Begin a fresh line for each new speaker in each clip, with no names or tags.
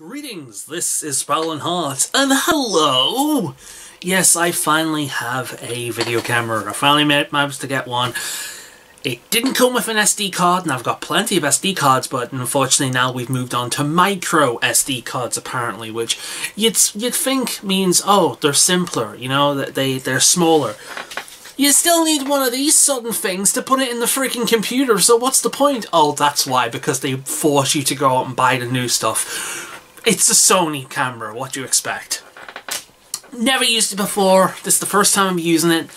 Greetings, this is Faolan and hello! Yes, I finally have a video camera. I finally managed to get one. It didn't come with an SD card, and I've got plenty of SD cards, but unfortunately now we've moved on to micro SD cards apparently, which you'd think means, oh, they're simpler, you know, that they're smaller. You still need one of these sudden things to put it in the freaking computer, so what's the point? Oh, that's why, because they force you to go out and buy the new stuff. It's a Sony camera, what do you expect? Never used it before, this is the first time I'm using it.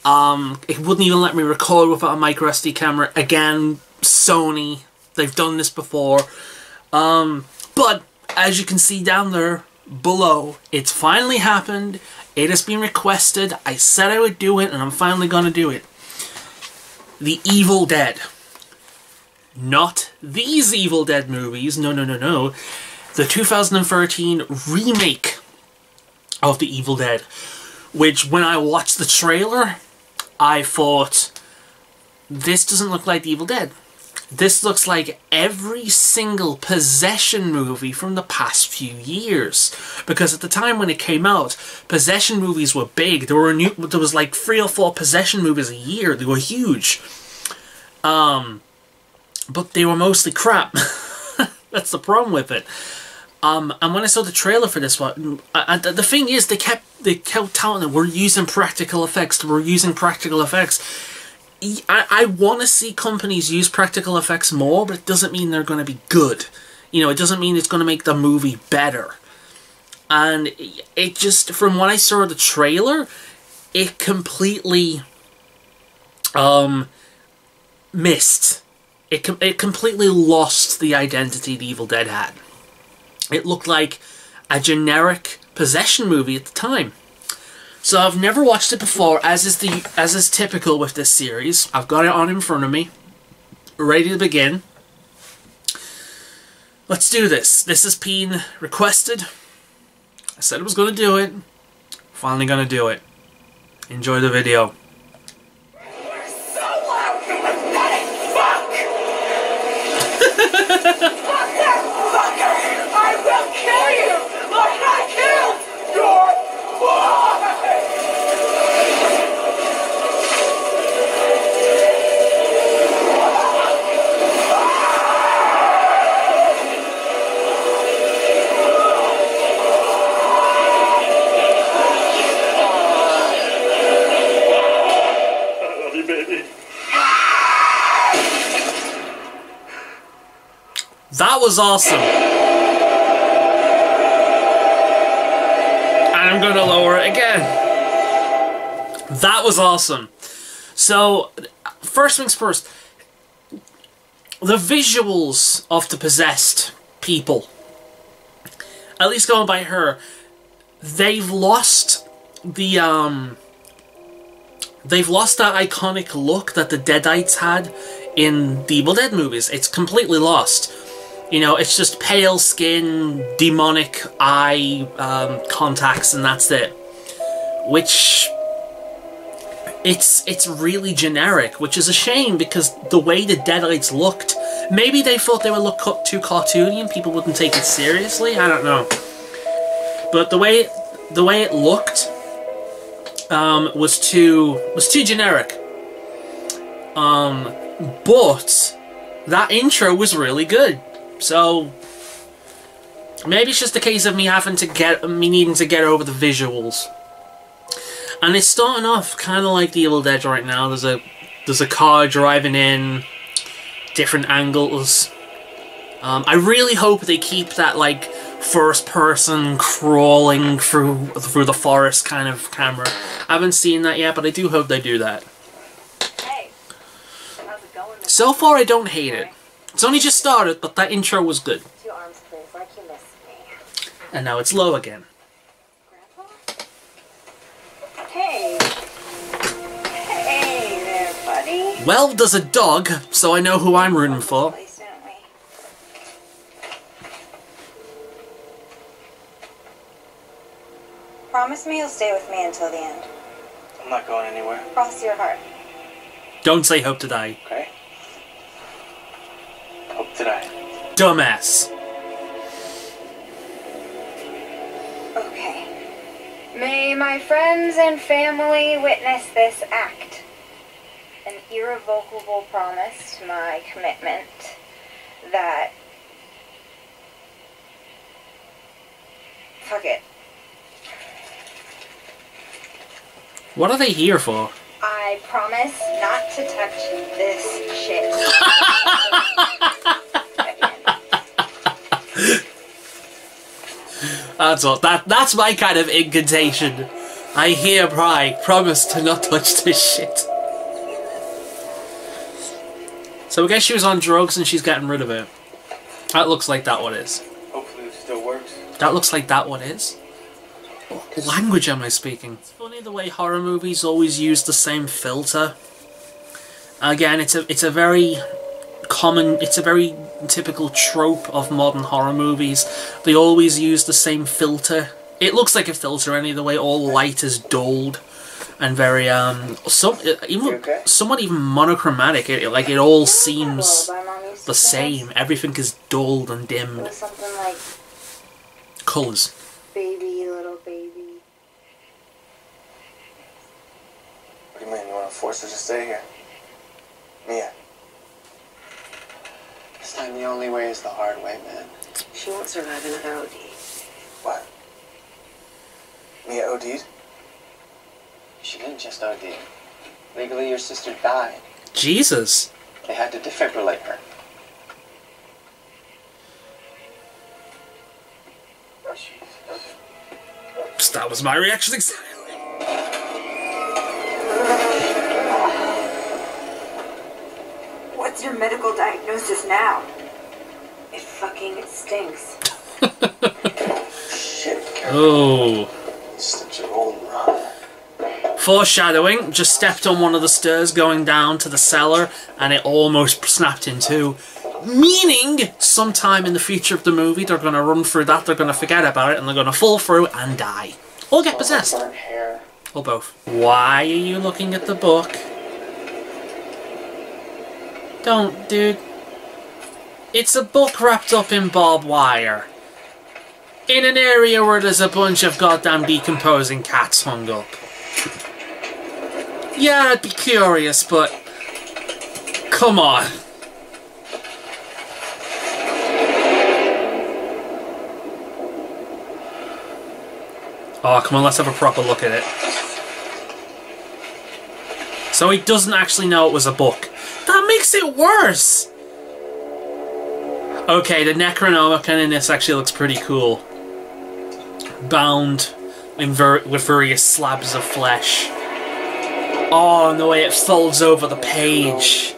It wouldn't even let me record without a micro SD camera. Again, Sony, they've done this before. But as you can see down there below, it's finally happened. It has been requested. I said I would do it, and I'm finally gonna do it. The Evil Dead. Not these Evil Dead movies, no, no, no, no. The 2013 remake of The Evil Dead, which when I watched the trailer, I thought, this doesn't look like The Evil Dead. This looks like every single Possession movie from the past few years. Because at the time when it came out, Possession movies were big. There was like 3 or 4 Possession movies a year. They were huge. But they were mostly crap. That's the problem with it. And when I saw the trailer for this one, the thing is, they kept telling them, we're using practical effects, we're using practical effects. I want to see companies use practical effects more, but it doesn't mean they're going to be good. You know, it doesn't mean it's going to make the movie better. And it just, from what I saw of the trailer, it completely missed. It completely lost the identity The Evil Dead had. It looked like a generic Possession movie at the time. So I've never watched it before, as is typical with this series. I've got it on in front of me, ready to begin. Let's do this. This has been requested. I said I was going to do it. Finally going to do it. Enjoy the video.
You're so loud, you pathetic fuck! Fucker! I will kill you like I killed your boy!
I love you, baby.
That was awesome. And I'm going to lower it again. That was awesome. So, first things first. The visuals of the possessed people, at least going by her, they've lost the they've lost that iconic look that the Deadites had in the Evil Dead movies. It's completely lost. You know, it's just pale skin, demonic eye contacts, and that's it. Which, it's really generic, which is a shame, because the way the Deadites looked, maybe they thought they would look too cartoony and people wouldn't take it seriously, I don't know. But the way it looked was too generic. But that intro was really good. So maybe it's just a case of me needing to get over the visuals. And it's starting off kind of like The Evil Dead right now. There's a car driving in, different angles. I really hope they keep that like first person crawling through the forest kind of camera. I haven't seen that yet, but I do hope they do that.
Hey, how's it going?
So far I don't hate it. It's only just started, but that intro was good.
2 arms, please, like you missed me.
And now it's low again.
Grandpa? Hey. Hey there, buddy.
Well, there's a dog, so I know who I'm rooting for.
Place, don't we? Promise me you'll stay with me until the end.
I'm not going anywhere.
Cross your heart.
Don't say hope to die.
Okay? Hope to die.
Dumbass.
May my friends and family witness this act. An irrevocable promise to my commitment that... Fuck it.
What are they here for?
I promise not to touch this shit.
That's all. That's my kind of incantation. I hereby promise to not touch this shit. So I guess she was on drugs and she's getting rid of it. That looks like that one is.
Hopefully it still works.
That looks like that one is. What language am I speaking? It's funny the way horror movies always use the same filter. Again, it's a very common, it's a very typical trope of modern horror movies. They always use the same filter. It looks like a filter anyway, the way all light is dulled and very somewhat even monochromatic. It all seems the same. Everything is dulled and dimmed.
Something like
Colours.
baby, little baby.
What do you mean? You want to force her to stay here? Mia. This time the only way is the hard way, man.
She won't survive another OD.
What? Mia OD'd? She didn't just OD. Legally, your sister died.
Jesus.
They had to defibrillate her.
That was my reaction exactly.
What's your medical diagnosis now? It fucking stinks.
Shit,
Oh.
such an old run.
Foreshadowing, just stepped on one of the stairs going down to the cellar and it almost snapped in two. Meaning, sometime in the future of the movie, they're going to run through that, they're going to forget about it, and they're going to fall through and die. Or get possessed.
Burnt hair.
Or both. Why are you looking at the book? Don't, dude. It's a book wrapped up in barbed wire. In an area where there's a bunch of goddamn decomposing cats hung up. Yeah, I'd be curious, but... come on. Oh, come on, let's have a proper look at it. So he doesn't actually know it was a book. That makes it worse! Okay, the Necronomicon in this actually looks pretty cool. Bound in with various slabs of flesh. Oh, and the way it folds over the page.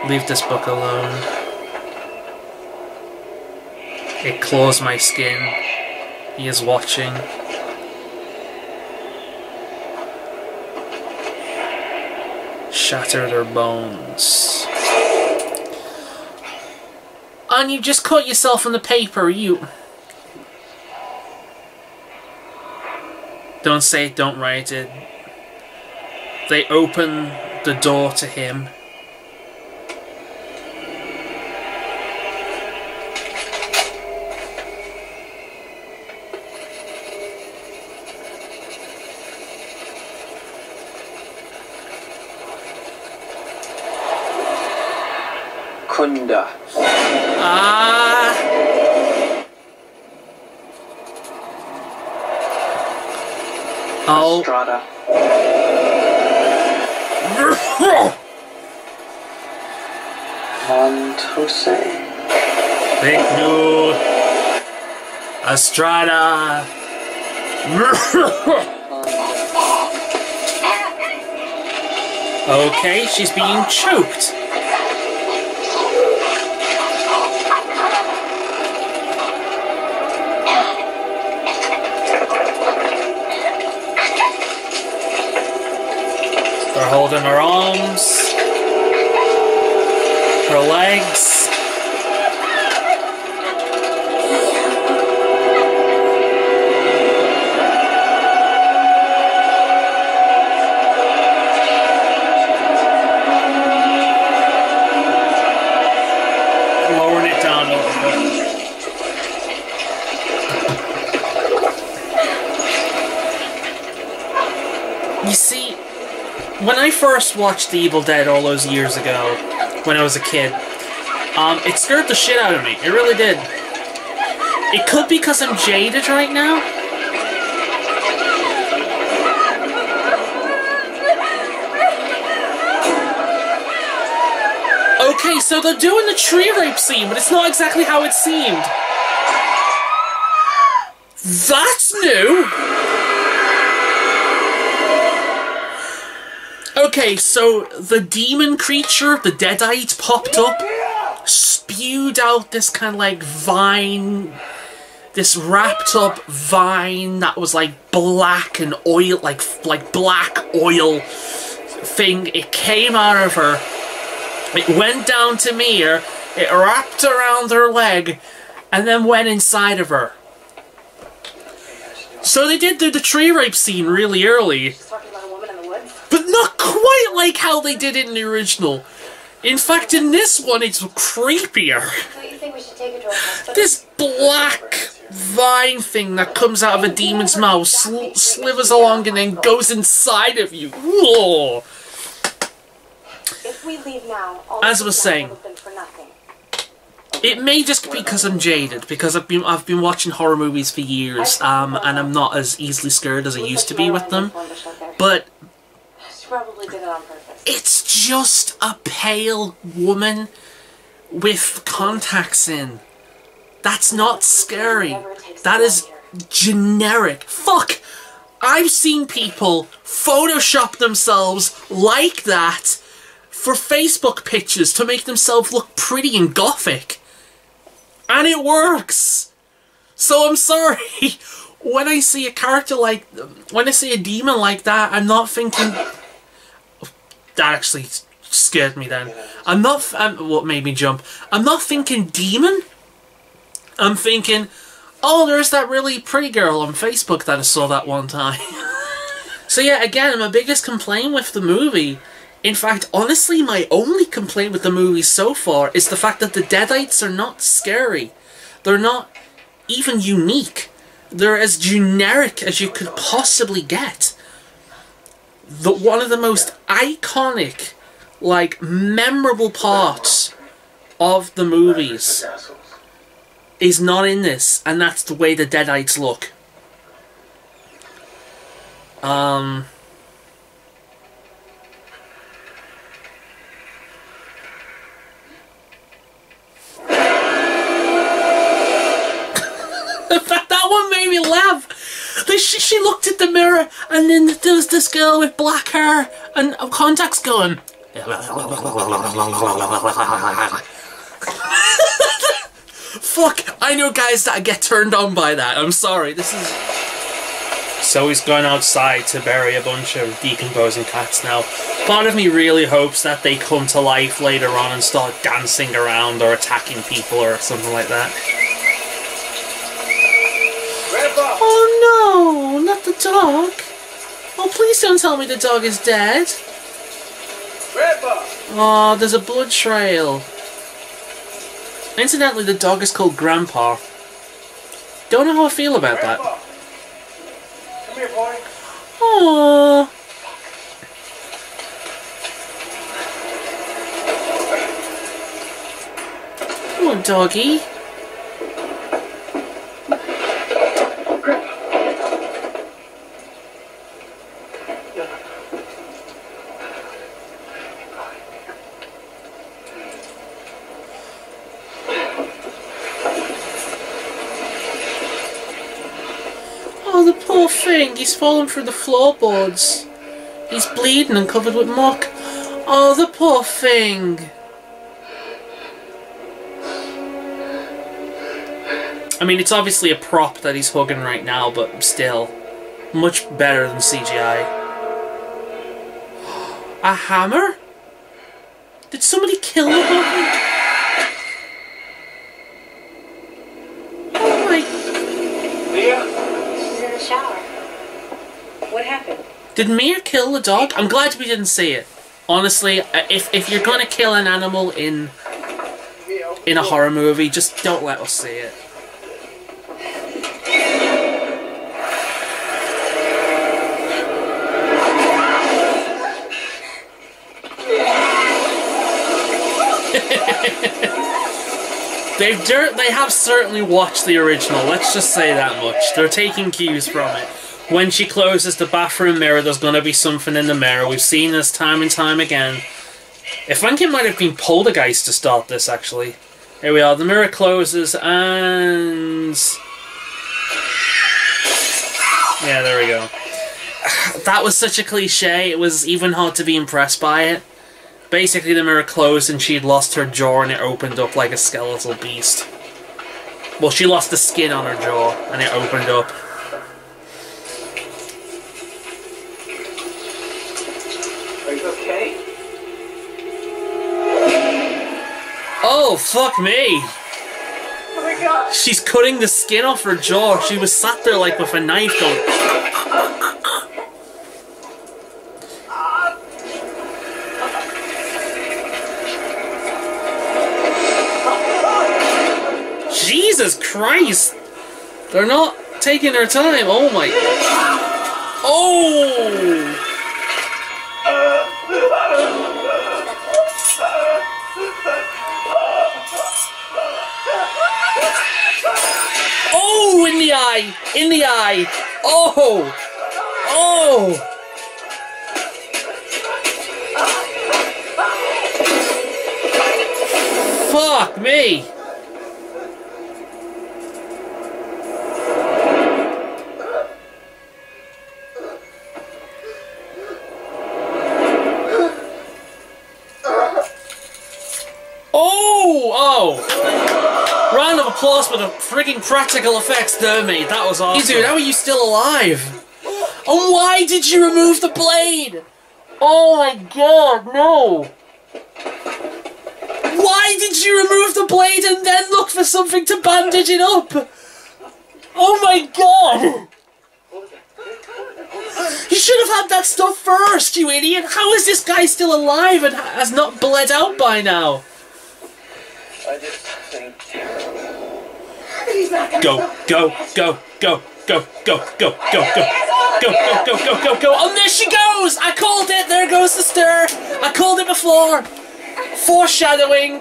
Leave this book alone. It claws my skin. He is watching. Shatter their bones. And you just cut yourself on the paper, you... Don't say it, don't write it. They open the door to him.
Kunda.
Oh.
Strata. Montose.
Big new Estrada. Okay, she's being choked. They're holding her arms, her legs. Lowering it down a little bit. when I first watched The Evil Dead all those years ago, when I was a kid, it scared the shit out of me. It really did. It could be because I'm jaded right now. Okay, so they're doing the tree rape scene, but it's not exactly how it seemed. That's new! Okay, so the demon creature, the Deadite, popped up, spewed out this kind of like vine, this wrapped up vine that was like black and oil, like black oil thing. It came out of her, it went down to Mia, it wrapped around her leg, and then went inside of her. So they did do the tree rape scene really early. But not quite like how they did it in the original. In fact, in this one, it's creepier.
Don't you think we should take her to a hospital?
This black vine thing that comes out of a demon's mouth slithers along and then goes inside of you. Whoa.
If we leave now,
as I was saying, it may just be because I'm jaded, because I've been watching horror movies for years, and I'm not as easily scared as I used to be with them. But
probably did it on purpose.
It's just a pale woman with contacts in. That's not scary. That is generic. Fuck! I've seen people Photoshop themselves like that for Facebook pictures to make themselves look pretty and gothic. And it works! So I'm sorry, when I see a character like... when I see a demon like that, I'm not thinking... That actually scared me then. I'm not... what made me jump? I'm not thinking demon. I'm thinking, oh, there's that really pretty girl on Facebook that I saw that one time. So yeah, again, my biggest complaint with the movie... In fact, honestly, my only complaint with the movie so far is the fact that the Deadites are not scary. They're not even unique. They're as generic as you could possibly get. One of the most iconic, like, memorable parts of the movies is not in this, and that's the way the Deadites look. In fact, that one made me laugh. She looked at the mirror, and then there was this girl with black hair and contacts going. Fuck, I know guys that get turned on by that. I'm sorry, this is... So he's gone outside to bury a bunch of decomposing cats now. Part of me really hopes that they come to life later on and start dancing around or attacking people or something like that. Oh no, not the dog. Oh, please don't tell me the dog is dead. Oh, there's a blood trail. Incidentally, the dog is called Grandpa. Don't know how I feel about that.
Come here, boy.
Aww. Come on, doggy. Oh, the poor thing. He's fallen through the floorboards. He's bleeding and covered with muck. Oh, the poor thing. I mean, it's obviously a prop that he's hugging right now, but still. Much better than CGI. A hammer? Did somebody kill the hammer? Oh my...
She's in the shower. What happened?
Did Mia kill the dog? I'm glad we didn't see it. Honestly, if you're gonna kill an animal in a horror movie, just don't let us see it. They have certainly watched the original, let's just say that much. They're taking cues from it. When she closes the bathroom mirror, there's going to be something in the mirror. We've seen this time and time again. I think it might have been Poltergeist to start this, actually. Here we are, the mirror closes and... yeah, there we go. That was such a cliche, it was even hard to be impressed by it. Basically, the mirror closed and she'd lost her jaw and it opened up like a skeletal beast. Well, she lost the skin on her jaw and it opened up.
Are you okay?
Oh, fuck me!
Oh my god!
She's cutting the skin off her jaw. She was sat there like with a knife going... Jesus Christ! They're not taking their time. Oh my... oh! Oh! In the eye! In the eye! Oh! Oh! Fuck me! Round of applause for the frigging practical effects there, mate. That was awesome. Dude, how are you still alive? And why did you remove the blade? Oh my god, no. Why did you remove the blade and then look for something to bandage it up? Oh my god. You should have had that stuff first, you idiot. How is this guy still alive and has not bled out by now?
I just think...
He's not gonna
Go, go, go, go, go, go, go, go, go, go, go, go, go, go, go. Oh, there she goes! I called it! There goes the stir! I called it before! Foreshadowing!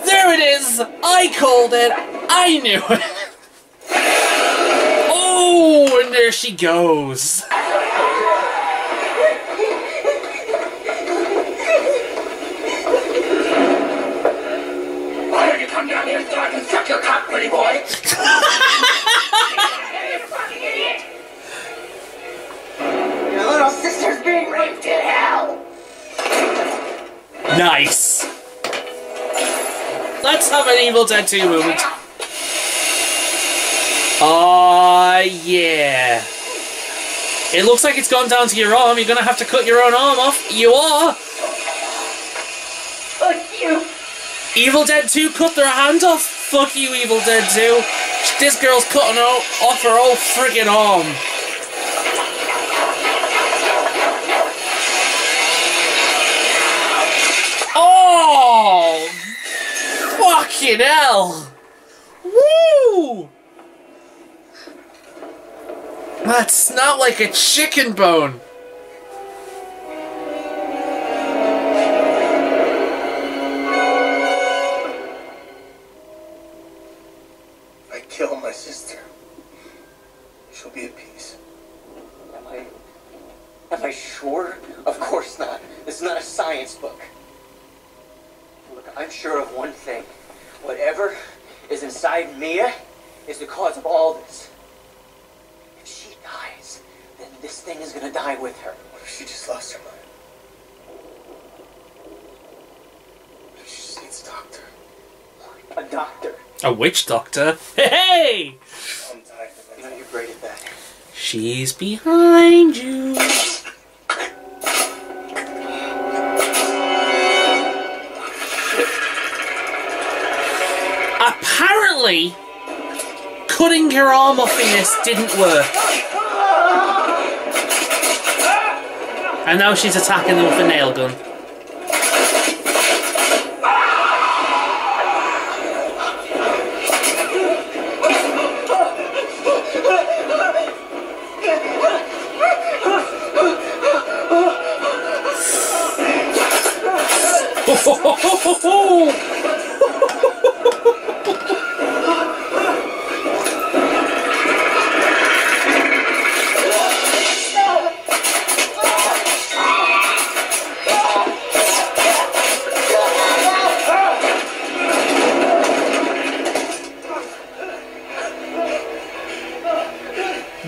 There it is! I called it! I knew it! Oh, and there she goes!
Why don't you come down here so I can suck your cock, pretty boy? You fucking idiot! Your little sister's being raped in hell!
Nice! Let's have an Evil Dead 2 moment. Oh, yeah. It looks like it's gone down to your arm. You're gonna have to cut your own arm off. You are!
Fuck you!
Evil Dead 2 cut their hand off. Fuck you, Evil Dead 2. This girl's cutting off her whole friggin' arm. Oh! Fucking hell! Woo! That's not like a chicken bone.
I kill my sister. She'll be at peace.
Am I sure? Of course not. This is not a science book. Look, I'm sure of one thing. Whatever is inside Mia is the cause of all this. If she dies, then this thing is gonna die with her.
What if she just lost her mind? What if she just needs a doctor?
A doctor.
A witch doctor? Hey!
I'm tired of
You
it.
know, you're great at that.
She's behind you. Apparently, cutting your arm off in this didn't work. And now she's attacking them with a nail gun.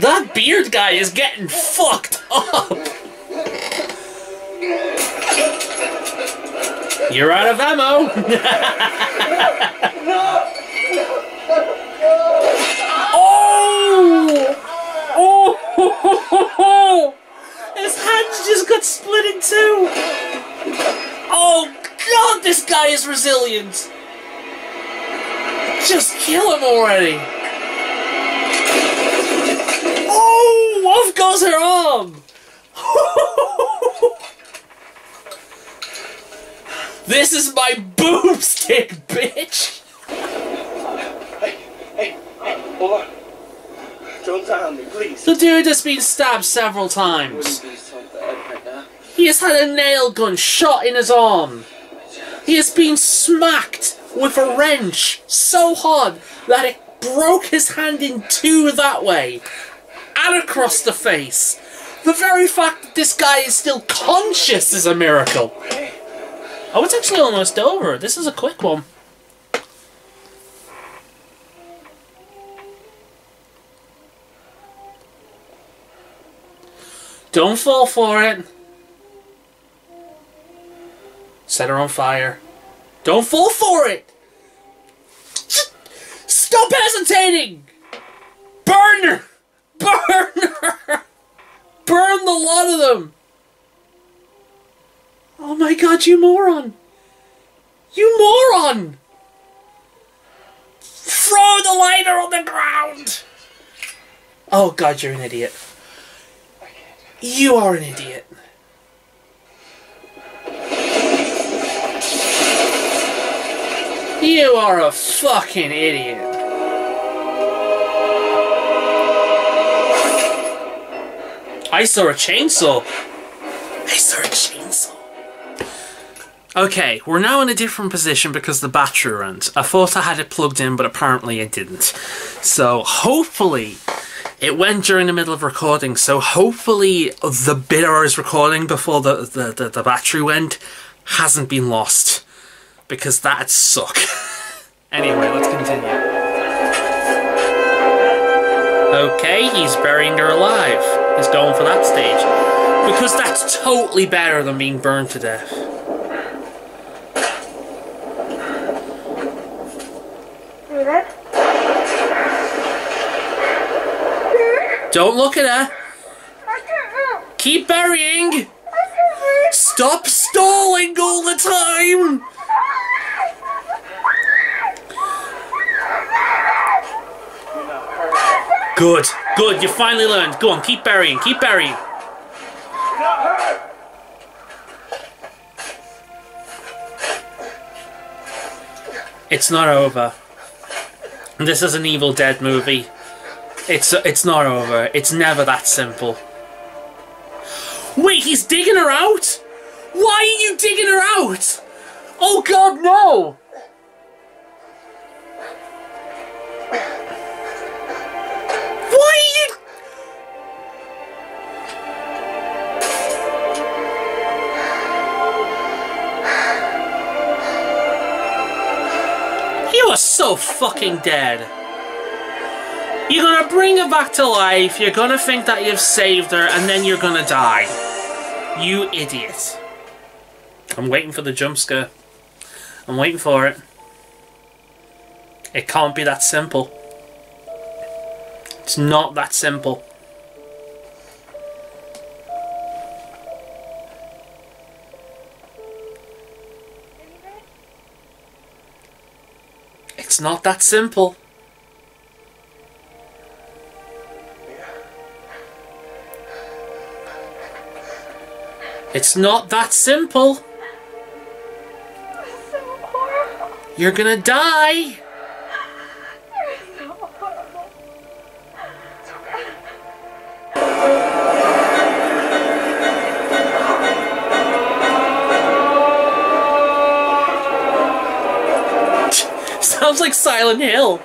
That beard guy is getting fucked up! You're out of ammo! Oh! Oh! His hands just got split in two! Oh god, this guy is resilient! Just kill him already! Oh! Off goes her arm! This is my boomstick, bitch!
Hey, hold on. Don't die on me, please.
The dude has been stabbed several times.
Wouldn't be so bad right now.
He has had a nail gun shot in his arm. He has been smacked with a wrench so hard that it broke his hand in two that way and across the face. The very fact that this guy is still conscious is a miracle. Oh, it's actually almost over. This is a quick one. Don't fall for it. Set her on fire. Don't fall for it! Stop hesitating! Burn her! Burn her! Burn the lot of them! Oh my god, you moron! You moron! Throw the lighter on the ground! Oh god, you're an idiot. You are an idiot. You are a fucking idiot. I saw a chainsaw. I saw a chainsaw. Okay, we're now in a different position because the battery runs. I thought I had it plugged in, but apparently it didn't. So hopefully it went during the middle of recording. So hopefully the bit I was recording before the battery went hasn't been lost. Because that'd suck. Anyway, let's continue. Okay, he's burying her alive. He's going for that stage. Because that's totally better than being burned to death. Don't look at her. Keep burying. Stop stalling all the time. Good, good, you finally learned. Go on, keep burying, keep burying. It's not over. This is an Evil Dead movie. It's not over. It's never that simple. Wait, he's digging her out? Why are you digging her out? Oh god, no! Why are you... You are so fucking dead. You're gonna bring her back to life, you're gonna think that you've saved her, and then you're gonna die. You idiot. I'm waiting for the jump scare. I'm waiting for it. It can't be that simple. It's not that simple. It's not that simple. It's not that simple.
So horrible.
You're gonna die.
You're so horrible. It's okay.
sounds like Silent Hill.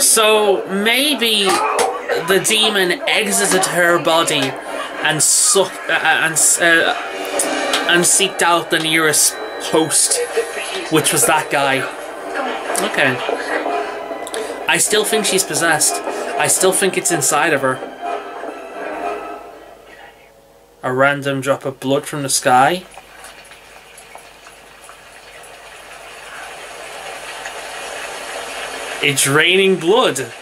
So maybe the demon exited her body and and seeked out the nearest host, which was that guy. Okay. I still think she's possessed. I still think it's inside of her. A random drop of blood from the sky. It's raining blood.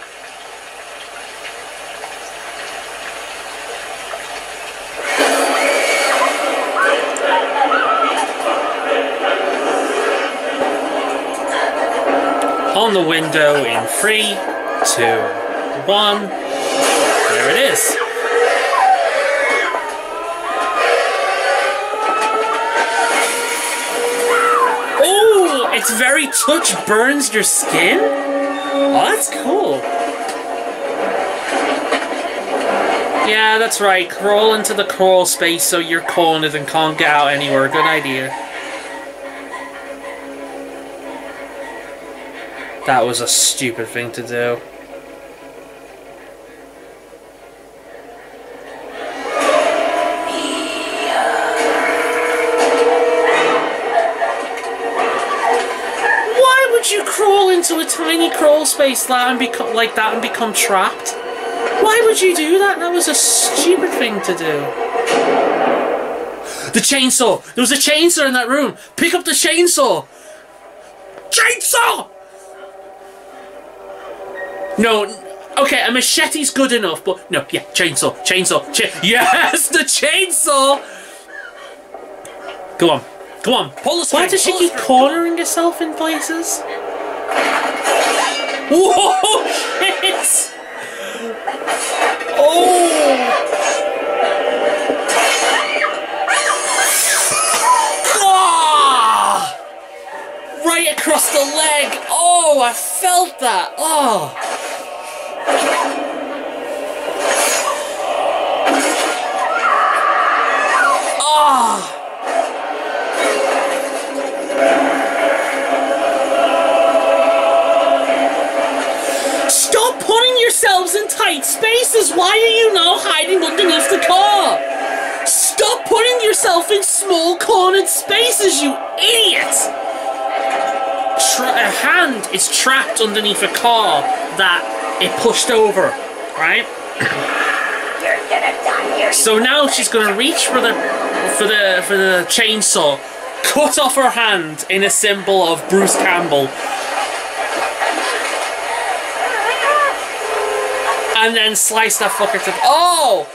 On the window in 3, 2, 1. There it is. Oh, its very touch burns your skin? Oh, that's cool. Yeah, that's right. Crawl into the crawl space so you're cornered and can't get out anywhere. Good idea. That was a stupid thing to do. Why would you crawl into a tiny crawl space and become trapped? Why would you do that? That was a stupid thing to do. The chainsaw! There was a chainsaw in that room! Pick up the chainsaw! Chainsaw! No, okay, a machete's good enough, but no, yeah, chainsaw. Yes, the chainsaw! Go on, pull the string. Why does she keep cornering herself in places? Whoa, shit! Oh! Ah! Right across the leg! Oh, I felt that! Oh! Oh! Stop putting yourselves in tight spaces! Why are you now hiding underneath the car? Stop putting yourself in small cornered spaces, you idiot! A hand is trapped underneath a car that it pushed over, right?
You're gonna die here.
So now she's gonna reach for the chainsaw, cut off her hand in a symbol of Bruce Campbell, and then slice that fucker to. Oh!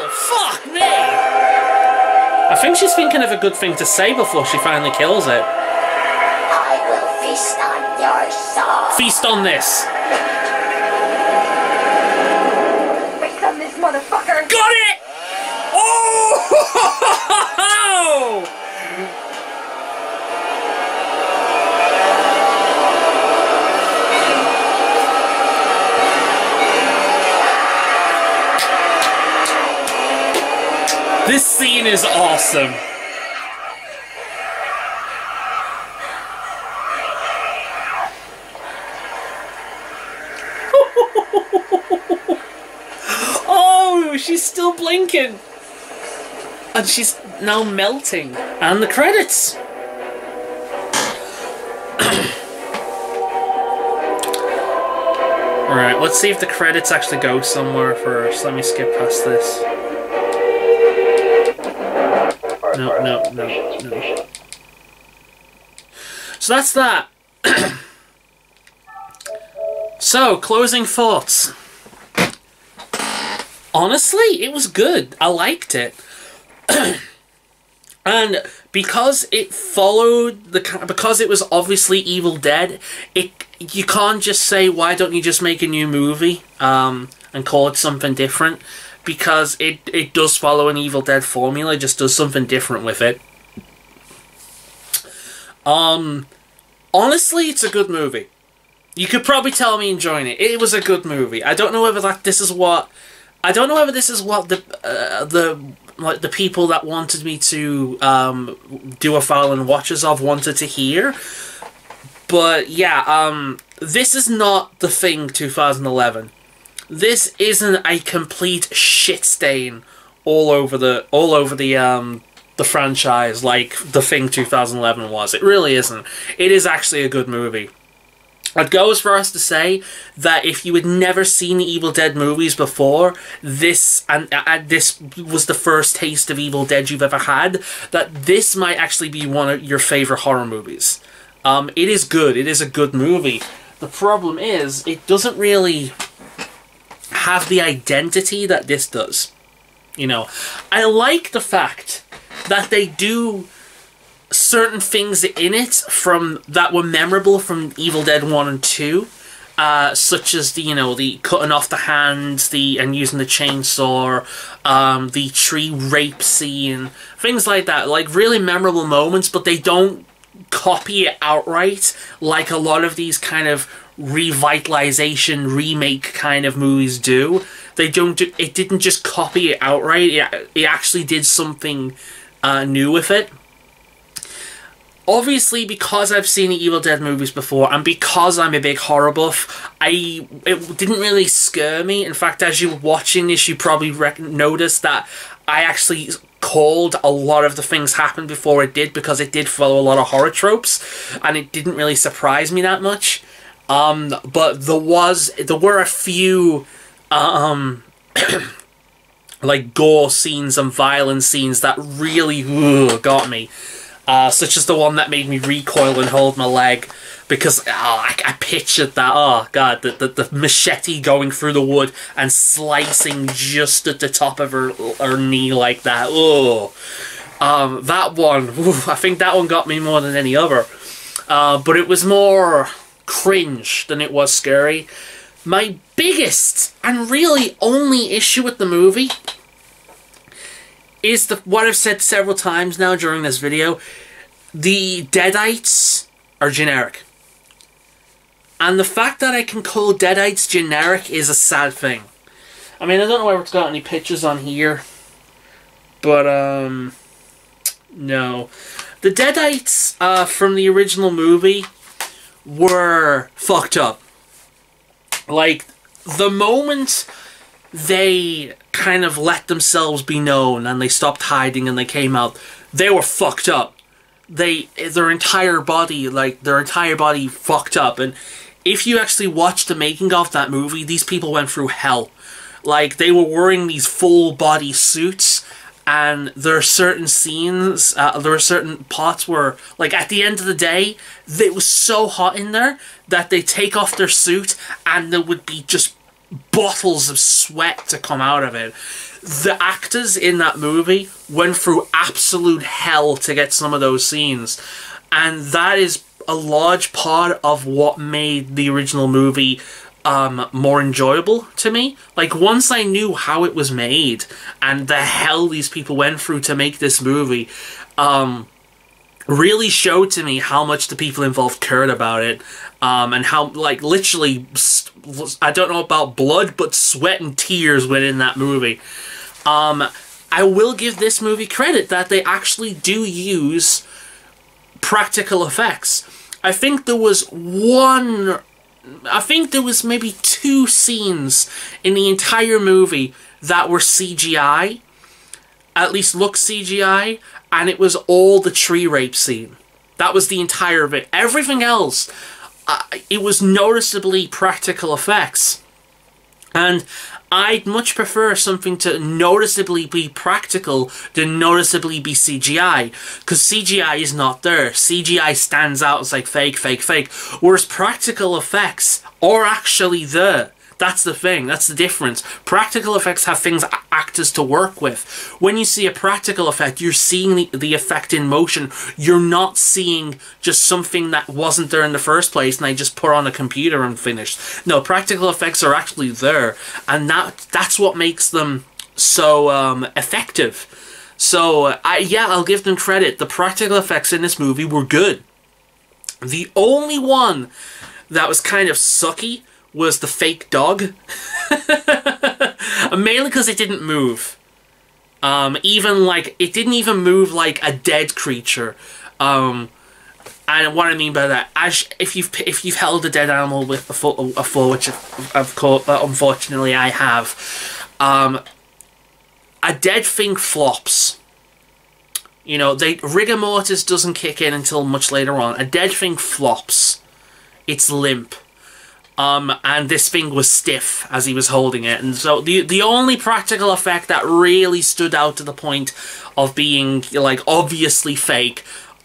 Fuck me! I think she's thinking of a good thing to say before she finally kills it.
I will feast on your soul.
Feast on this.
Feast on this motherfucker.
Got it! Oh! This scene is awesome. Oh, she's still blinking. And she's now melting. And the credits. Alright, let's see if the credits actually go somewhere first. Let me skip past this. No. So that's that. So, closing thoughts. Honestly, it was good. I liked it. And because it followed because it was obviously Evil Dead, you can't just say, why don't you just make a new movie and call it something different? Because it does follow an Evil Dead formula, it just does something different with it. Honestly, it's a good movie. You could probably tell me enjoying it. It was a good movie. I don't know whether this is what I don't know whether this is what the people that wanted me to do a Faolan Watches of wanted to hear. But yeah, this is not The Thing 2011. This isn't a complete shit stain all over the franchise like The Thing 2011 was. It really isn't. It is actually a good movie. I'd go as far as to say that if you had never seen the Evil Dead movies before, this was the first taste of Evil Dead you've ever had, that this might actually be one of your favourite horror movies. It is good. It is a good movie. The problem is, it doesn't really have the identity that this does. You know, I like the fact that they do certain things in it that were memorable from Evil Dead 1 and 2, such as the cutting off the hands, and using the chainsaw, the tree rape scene, things like that, like really memorable moments, but they don't copy it outright like a lot of these kind of revitalization remake kind of movies do. They don't. It didn't just copy it outright. It actually did something new with it. Obviously, because I've seen the Evil Dead movies before, and because I'm a big horror buff, it didn't really scare me. In fact, as you were watching this, you probably noticed that I actually called a lot of the things happened before it did, because it did follow a lot of horror tropes, and it didn't really surprise me that much. But there were a few like gore scenes and violence scenes that really got me. Such as the one that made me recoil and hold my leg, because I pictured that. Oh god, the machete going through the wood and slicing just at the top of her knee like that. Oh, that one. I think that one got me more than any other. But it was more cringe than it was scary. My biggest and really only issue with the movie is what I've said several times now during this video. The Deadites are generic. And the fact that I can call Deadites generic is a sad thing. I mean, I don't know whether it's got any pictures on here, but, no. The Deadites from the original movie were fucked up. Like, the moment they kind of let themselves be known and they stopped hiding and they came out, they were fucked up. Their entire body fucked up. And if you actually watch the making of that movie, these people went through hell. Like, they were wearing these full body suits, and there are certain scenes, there are certain parts where, like, at the end of the day, it was so hot in there that they take off their suit and there would be just bottles of sweat to come out of it. The actors in that movie went through absolute hell to get some of those scenes, and that is a large part of what made the original movie more enjoyable to me. Like, once I knew how it was made and the hell these people went through to make this movie, really showed to me how much the people involved cared about it, and how, like, literally, I don't know about blood, but sweat and tears within that movie. I will give this movie credit that they actually do use practical effects. I think there was maybe 2 scenes in the entire movie that were CGI, at least look CGI, and it was all the tree rape scene. That was the entire of it. Everything else, it was noticeably practical effects. And I'd much prefer something to noticeably be practical than noticeably be CGI, because CGI is not there. CGI stands out as like fake, fake, fake, whereas practical effects are actually there. That's the thing. That's the difference. Practical effects have things actors to work with. When you see a practical effect, you're seeing the effect in motion. You're not seeing just something that wasn't there in the first place and I just put on a computer and finished. No, practical effects are actually there, and that's what makes them so effective. So, yeah, I'll give them credit. The practical effects in this movie were good. The only one that was kind of sucky was the fake dog. Mainly because it didn't move. Even like, it didn't even move like a dead creature. And what I mean by that, if you've held a dead animal with a foot, which of course, unfortunately I have, a dead thing flops. You know, rigor mortis doesn't kick in until much later on. A dead thing flops. It's limp. And this thing was stiff as he was holding it. And so the only practical effect that really stood out to the point of being, like, obviously fake,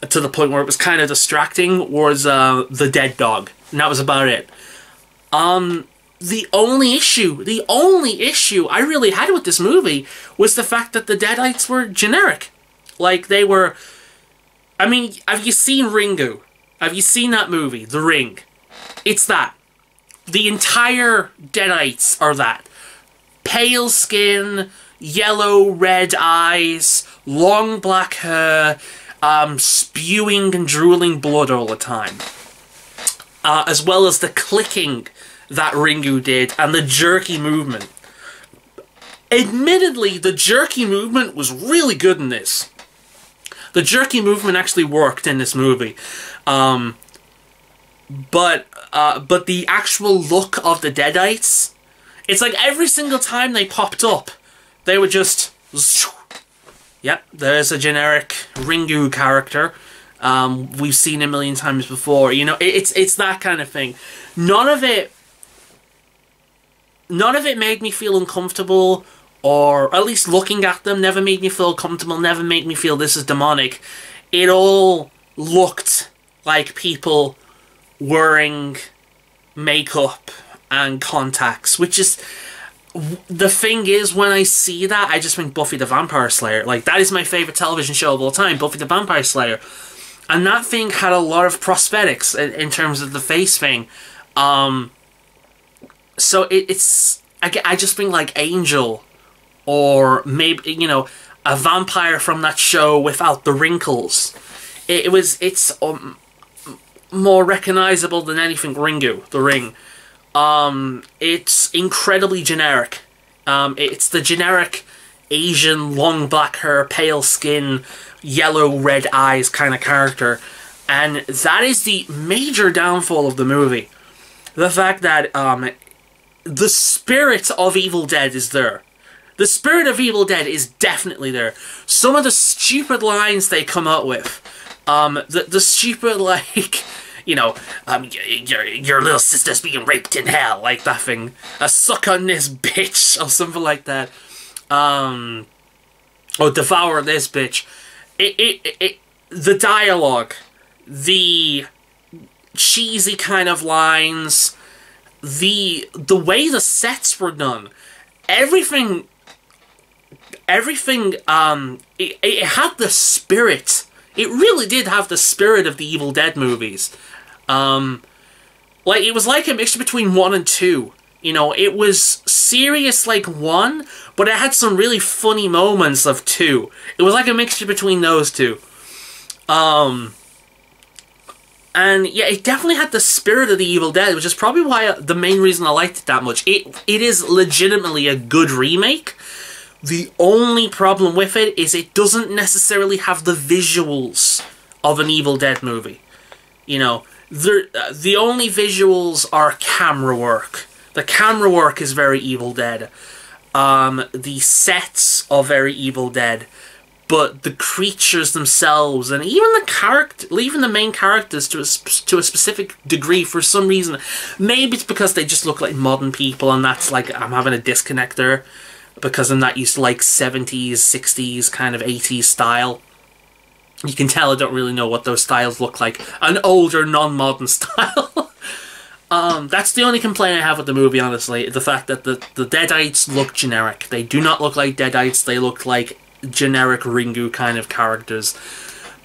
to the point where it was kind of distracting, was the dead dog. And that was about it. The only issue I really had with this movie was the fact that the Deadites were generic. Like, they were... I mean, have you seen Ringu? Have you seen that movie, The Ring? It's that. The entire Deadites are that. Pale skin, yellow, red eyes, long black hair, spewing and drooling blood all the time. As well as the clicking that Ringu did, and the jerky movement. Admittedly, the jerky movement was really good in this. The jerky movement actually worked in this movie. But the actual look of the Deadites, it's like every single time they popped up, they were just... Yep, there's a generic Ringu character. We've seen a million times before. You know, it's that kind of thing. None of it made me feel uncomfortable, or at least looking at them never made me feel comfortable, never made me feel this is demonic. It all looked like people wearing makeup and contacts, which is... The thing is, when I see that, I just think Buffy the Vampire Slayer. Like, that is my favourite television show of all time, Buffy the Vampire Slayer. And that thing had a lot of prosthetics in terms of the face thing. So it's... I just think, like, Angel, or maybe, you know, a vampire from that show without the wrinkles. It's more recognisable than anything Ringu, The Ring. It's incredibly generic. It's the generic Asian, long black hair, pale skin, yellow red eyes kind of character. And that is the major downfall of the movie. The fact that the spirit of Evil Dead is there. The spirit of Evil Dead is definitely there. Some of the stupid lines they come out with, the stupid, like, you know, your little sister's being raped in hell, like that thing. Suck on this bitch, or something like that. Or devour this bitch. The dialogue, the cheesy kind of lines, the way the sets were done, everything, it had the spirit. It really did have the spirit of the Evil Dead movies. Like, it was like a mixture between 1 and 2. You know, it was serious like 1, but it had some really funny moments of 2. It was like a mixture between those two. And yeah, it definitely had the spirit of the Evil Dead, which is probably why the main reason I liked it that much. It is legitimately a good remake. The only problem with it is it doesn't necessarily have the visuals of an Evil Dead movie. You know, the only visuals are camera work. The camera work is very Evil Dead. The sets are very Evil Dead. But the creatures themselves, and even the main characters to a specific degree, for some reason, maybe it's because they just look like modern people, and that's like, I'm having a disconnect there, because I'm not used to like 70s, 60s, kind of 80s style. You can tell I don't really know what those styles look like. An older, non-modern style. That's the only complaint I have with the movie, honestly. The fact that the Deadites look generic. They do not look like Deadites, they look like generic Ringu kind of characters.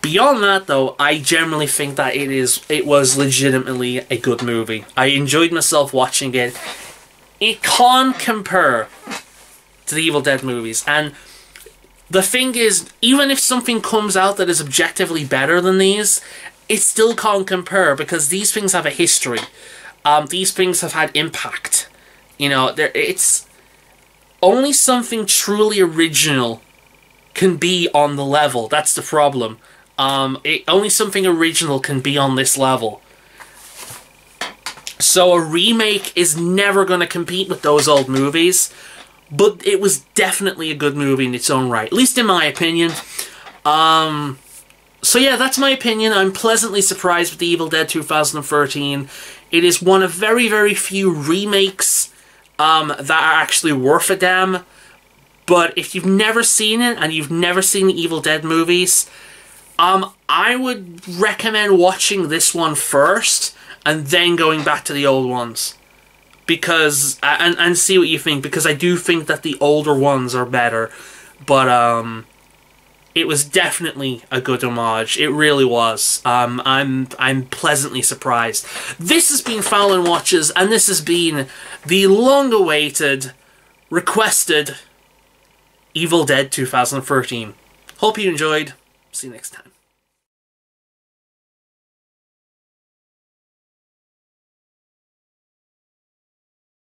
Beyond that, though, I generally think that it was legitimately a good movie. I enjoyed myself watching it. It can't compare to the Evil Dead movies, and the thing is, even if something comes out that is objectively better than these, it still can't compare, because these things have a history. These things have had impact. You know, only something truly original can be on the level. That's the problem. Only something original can be on this level. So a remake is never going to compete with those old movies, but it was definitely a good movie in its own right, at least in my opinion. So yeah, that's my opinion. I'm pleasantly surprised with The Evil Dead 2013. It is one of very, very few remakes that are actually worth a damn. But if you've never seen it, and you've never seen the Evil Dead movies, I would recommend watching this one first, and then going back to the old ones. Because, and see what you think, because I do think that the older ones are better. But, it was definitely a good homage. It really was. I'm pleasantly surprised. This has been Faolan Watches, and this has been the long-awaited, requested Evil Dead 2013. Hope you enjoyed. See you next time.